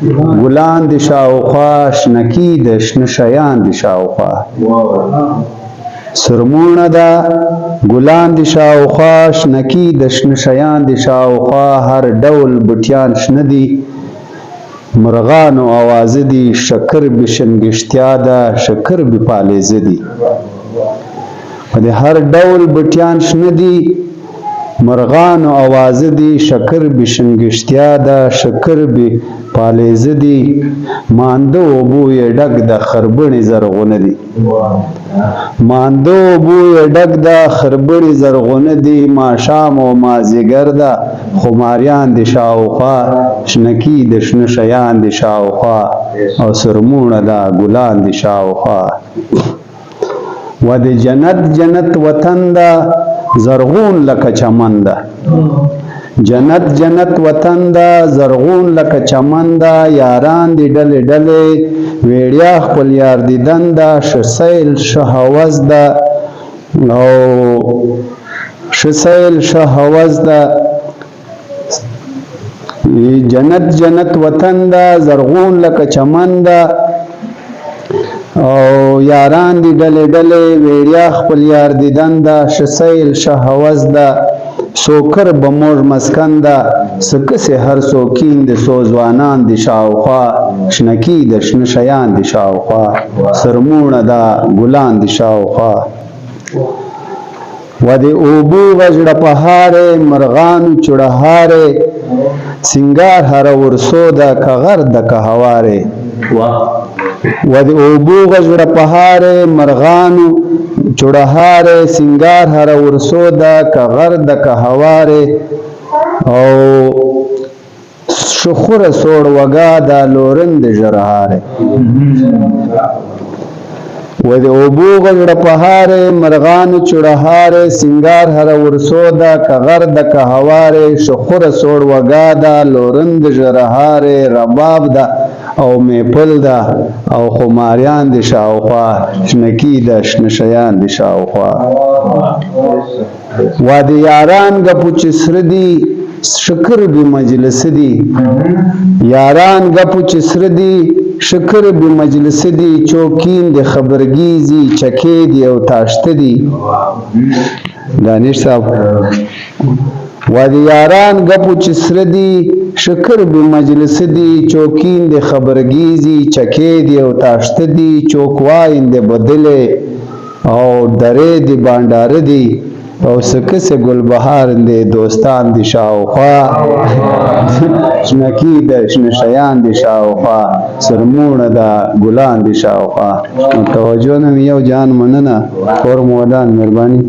ګلان د شاوخوا شنکي د شنه شیان د شاوخوا سرمونه ده ګلان د شاوخوا شنکي د شنه شیان د شاوخوا هر ډول بوټیان شنه دي مرغانو اوازه دي شکر بشنګشتیا ده شکر بپالیزه دي د هر ډول بوټیان شنه دي مرغانو اوازه دي شکر بشنګشتیا ده شکر بپالیزه دي مانده اوبو یې ډک د خربڼې زرغونه دي مانده اوبو یې ډک د خربڼې زرغونه دي ماښام او مازدیګر ده خماریان د شاوخوا شنکي د شنه شیان د شاوخوا او سرمونه ده ګلان د شاوخوا و د جنت جنت وطن ده زرغون لکه چمن ده جنت جنت وطن ده زرغون لکه چمن ده یاران دی ډلې ډلې ویړیا خپل یار دیدن ده ښه سیل ښه هوس ده او ښه سیل ښه هوس ده جنت جنت وطن ده زرغون لکه چمن ده او یاران دی ډلې ډلې ویړیا خپل یار دیدن ده ښه سیل ښه هوس ده سوکر بموج مسکن ده سکسې هر سوکین د څو ځوانان د شاوخوا شنکي د شنه شیان د شاوخوا سرمونه ده ګلان د شاوخوا و د اوبو غژړه پهارې مرغانو چوړهارې سنگار هر ورسو ده که غر ده که هوارې و د اوبو غژړه پهارې مرغانو چوړهارې سنگار هر ورسو ده که غر ده که هوارې او شخوره سوړ وګا ده لورن د ژړهارې و د اوبو غژړه پهارې مرغانو چوړهارې سنگار هر ورسو ده که غر ده که هوارې شخوره سوړ وګا ده لورن د ژړهارې رباب ده او میپل ده او خماریان د شاوخوا شنکي د شنه شیان د شاوخوا و د یاران ګپو چې سره دي شکر بی مجلس دي یاران ګپو چې سره دي شکر بی مجلس دي چوکین د خبرګیزي چکې دي او تاشته دي دانش صاحب و د یاران ګپو چې سره دي شکر بی مجلس دي چوکین د خبرګیزي چکې دي او تاشته دي چوکواین د بدلې او درې د بانډار دي او سکسه ګلبهار د دوستان د شاوخوا شنکي د شنه شیان د شاوخوا سرمونه ده ګلان د شاوخوا توجه نه یو جان مننه کور مودان مهرباني